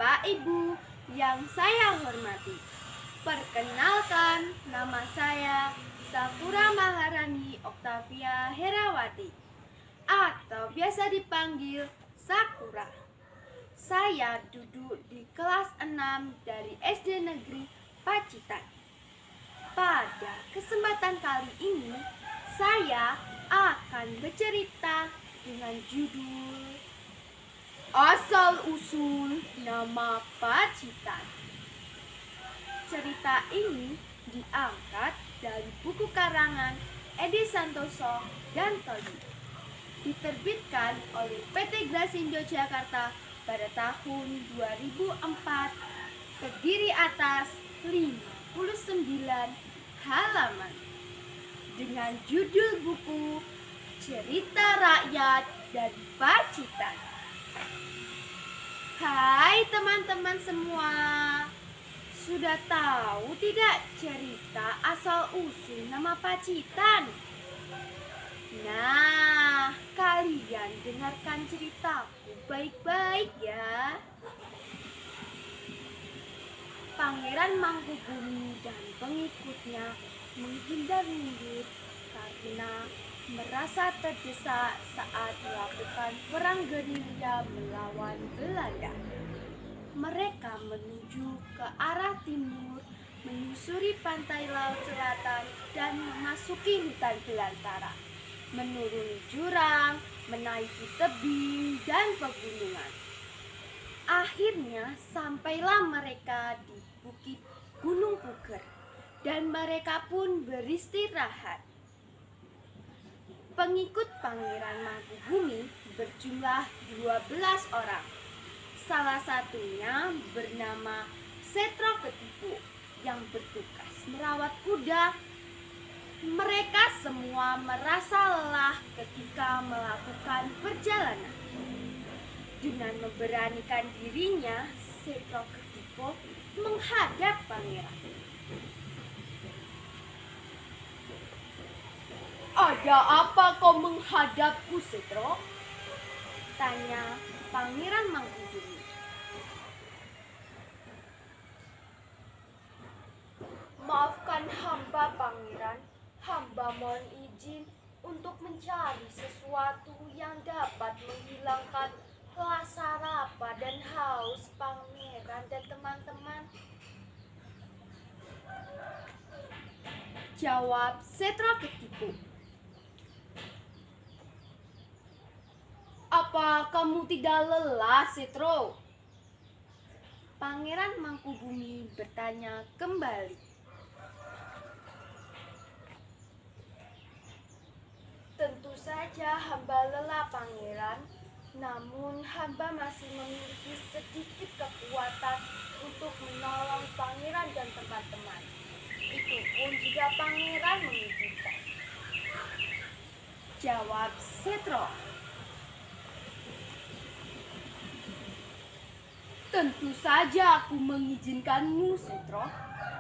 Bapak Ibu yang saya hormati. Perkenalkan, nama saya Sakura Maharani Oktavia Herawati atau biasa dipanggil Sakura. Saya duduk di kelas 6 dari SD Negeri Pacitan. Pada kesempatan kali ini, saya akan bercerita dengan judul Asal-usul nama Pacitan. Cerita ini diangkat dari buku karangan Edi Santoso dan Todi. Diterbitkan oleh PT Grasindo Jakarta pada tahun 2004. Terdiri atas 59 halaman. Dengan judul buku Cerita Rakyat dari Pacitan. Hai teman-teman semua, sudah tahu tidak cerita asal-usul nama Pacitan? Nah, kalian dengarkan ceritaku baik-baik ya. Pangeran Mangkubumi dan pengikutnya menghindar-mundur karena merasa terdesak saat melakukan perang gerilya melawan Belanda. Mereka menuju ke arah timur, menyusuri pantai laut selatan dan memasuki hutan belantara, menuruni jurang, menaiki tebing dan pegunungan. Akhirnya sampailah mereka di bukit Gunung Puger dan mereka pun beristirahat. Pengikut Pangeran Mangkubumi berjumlah 12 orang. Salah satunya bernama Setro Ketipu yang bertugas merawat kuda. Mereka semua merasa lelah ketika melakukan perjalanan. Dengan memberanikan dirinya, Setro Ketipu menghadap pangeran. "Ada apa kau menghadapku, Setro?" tanya Pangeran Mangkubumi. "Maafkan hamba, Pangeran. Hamba mohon izin untuk mencari sesuatu yang dapat menghilangkan rasa lapar dan haus Pangeran dan teman-teman," jawab Setro Ketipu. "Apa kamu tidak lelah, Setro?" Pangeran Mangkubumi bertanya kembali. "Tentu saja hamba lelah, Pangeran. Namun hamba masih memiliki sedikit kekuatan untuk menolong Pangeran dan teman-teman. Itu pun jika Pangeran mengizinkan," jawab Setro. "Tentu saja aku mengizinkanmu, Setro.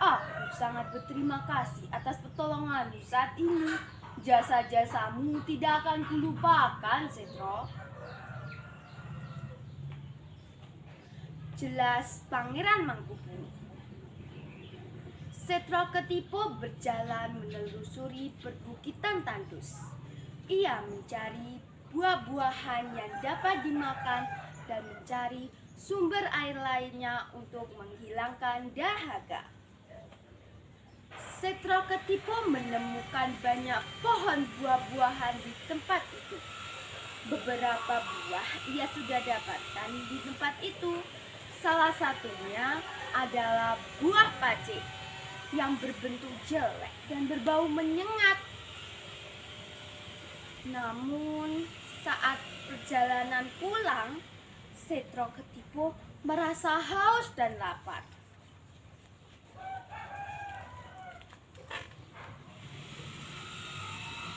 Aku sangat berterima kasih atas pertolonganmu saat ini. Jasa-jasamu tidak akan kulupakan, Setro," jelas Pangeran Mangkubumi. Setro Ketipu berjalan menelusuri perbukitan tandus. Ia mencari buah-buahan yang dapat dimakan dan mencari sumber air lainnya untuk menghilangkan dahaga. Setro Ketipu menemukan banyak pohon buah-buahan di tempat itu. Beberapa buah ia sudah dapatkan di tempat itu. Salah satunya adalah buah pacik yang berbentuk jelek dan berbau menyengat. Namun saat perjalanan pulang, Setro Ketipu merasa haus dan lapar.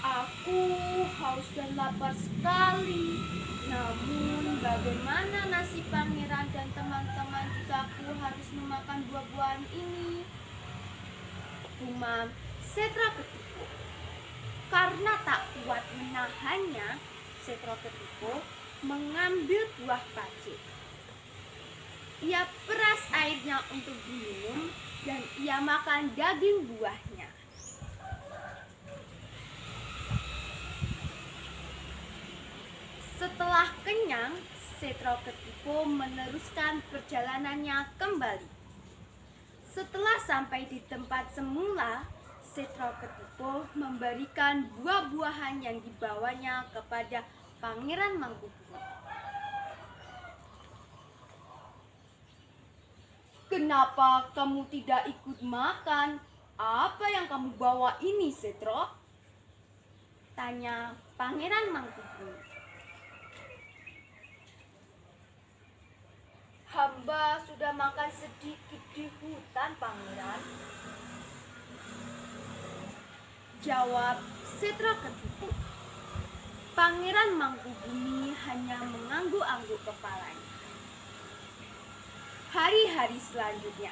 "Aku haus dan lapar sekali. Namun bagaimana nasib pangeran dan teman-teman jika aku harus memakan buah-buahan ini?" gumam Setro Ketipu. Karena tak kuat menahannya, Setro Ketipu mengambil buah pacik. ia peras airnya untuk diminum dan ia makan daging buahnya. Setelah kenyang, Setroketipo meneruskan perjalanannya kembali. Setelah sampai di tempat semula, Setroketipo memberikan buah-buahan yang dibawanya kepada Pangeran Mangkubumi. "Kenapa kamu tidak ikut makan? Apa yang kamu bawa ini, Setro?" tanya Pangeran Mangkubumi. "Hamba sudah makan sedikit di hutan, Pangeran," jawab Setroketipo. Pangeran Mangkubumi hanya mengangguk-angguk kepalanya. Hari-hari selanjutnya,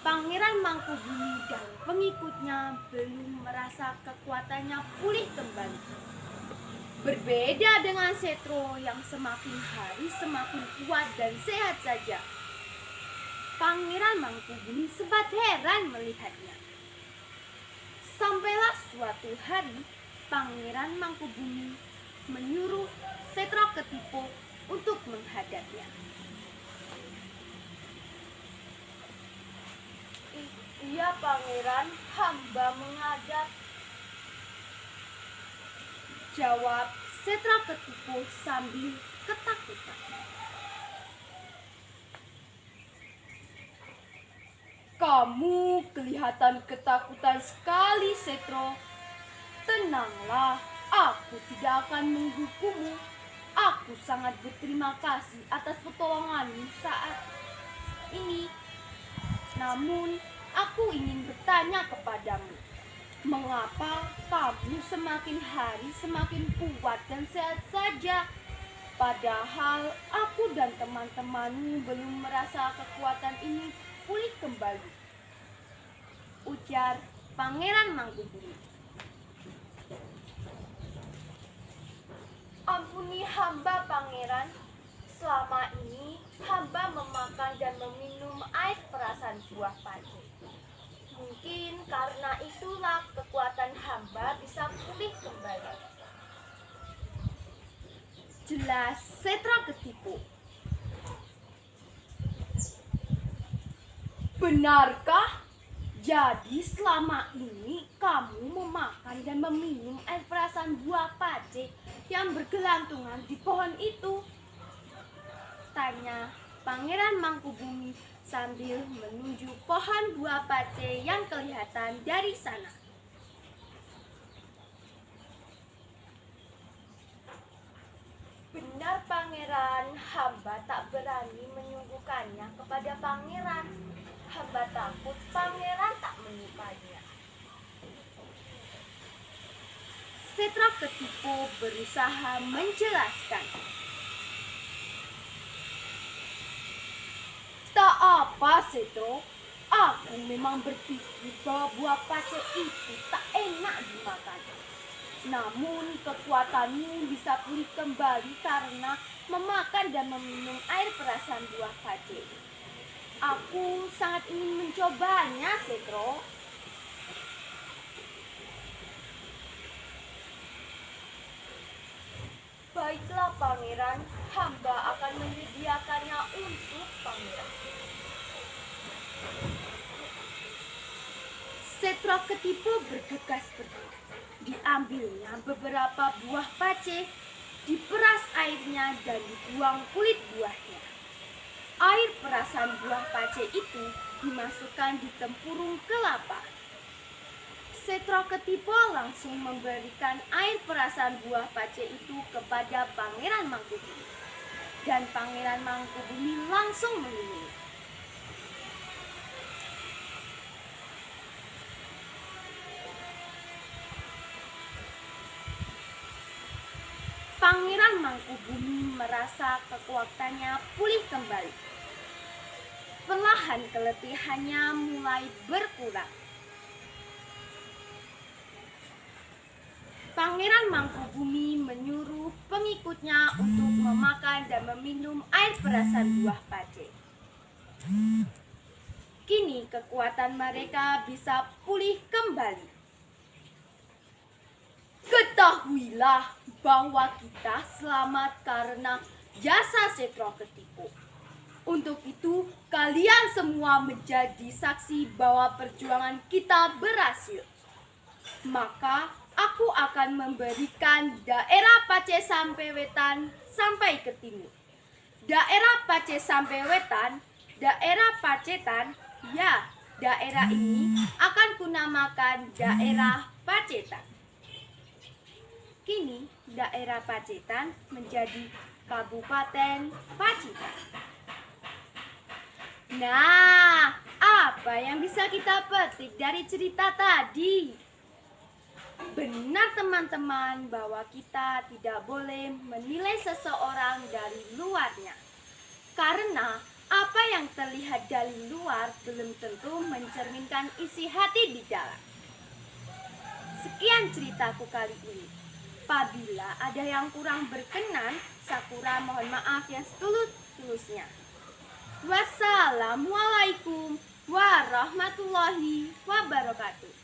Pangeran Mangkubumi dan pengikutnya belum merasa kekuatannya pulih kembali. Berbeda dengan Setro yang semakin hari semakin kuat dan sehat saja, Pangeran Mangkubumi sempat heran melihatnya. Sampailah suatu hari, Pangeran Mangkubumi menyuruh Setroketipo untuk menghadapnya. "Iya, Pangeran, hamba menghadap," jawab Setroketipo sambil ketakutan. "Kamu kelihatan ketakutan sekali, Setro. Tenanglah, aku tidak akan menghukummu. Aku sangat berterima kasih atas pertolonganmu saat ini. Namun, aku ingin bertanya kepadamu. Mengapa kamu semakin hari semakin kuat dan sehat saja? Padahal aku dan teman-temanmu belum merasa kekuatan ini pulih kembali," ujar Pangeran Mangkubumi. "Ampuni hamba, Pangeran. Selama ini hamba memakan dan meminum air perasan buah pace. Mungkin karena itulah kekuatan hamba bisa pulih kembali," jelas Setroketipo. "Benarkah? Jadi selama ini kamu memakan dan meminum air perasan buah pace yang bergelantungan di pohon itu?" tanya Pangeran Mangkubumi sambil menunjuk pohon buah pace yang kelihatan dari sana. "Benar, Pangeran, hamba tak berani menyuguhkannya kepada Pangeran. Hamba takut Pangeran tak menyukainya." Setroketipo berusaha menjelaskan. "Tak apa, Setro. Aku memang berpikir bahwa buah pace itu tak enak dimakan. Namun kekuatanmu bisa pulih kembali karena memakan dan meminum air perasan buah pace. Aku sangat ingin mencobanya, Setro." "Baiklah, Pangeran, hamba akan menyediakannya untuk Pangeran." Setroketipo bergegas pergi. Diambilnya beberapa buah pace, diperas airnya dan dibuang kulit buahnya. Air perasan buah pace itu dimasukkan di tempurung kelapa. Setroketipo langsung memberikan air perasan buah pace itu kepada Pangeran Mangkubumi. Dan Pangeran Mangkubumi langsung meminum. Pangeran Mangkubumi merasa kekuatannya pulih kembali. Perlahan keletihannya mulai berkurang. Pangeran Mangkubumi menyuruh pengikutnya untuk memakan dan meminum air perasan buah pace. Kini kekuatan mereka bisa pulih kembali. Ketahuilah bahwa kita selamat karena jasa Setro Ketiko. Untuk itu, kalian semua menjadi saksi bahwa perjuangan kita berhasil. Maka, aku akan memberikan daerah Pace sampai Wetan sampai ke timur. Daerah Pace sampai Wetan, daerah Pacetan, ya, daerah ini akan kunamakan daerah Pacetan. Kini, daerah Pacetan menjadi Kabupaten Pacitan. Nah, apa yang bisa kita petik dari cerita tadi? Benar teman-teman bahwa kita tidak boleh menilai seseorang dari luarnya. Karena apa yang terlihat dari luar belum tentu mencerminkan isi hati di dalam. Sekian ceritaku kali ini. Apabila ada yang kurang berkenan, Sakura mohon maaf yang setulus-tulusnya. Wassalamualaikum warahmatullahi wabarakatuh.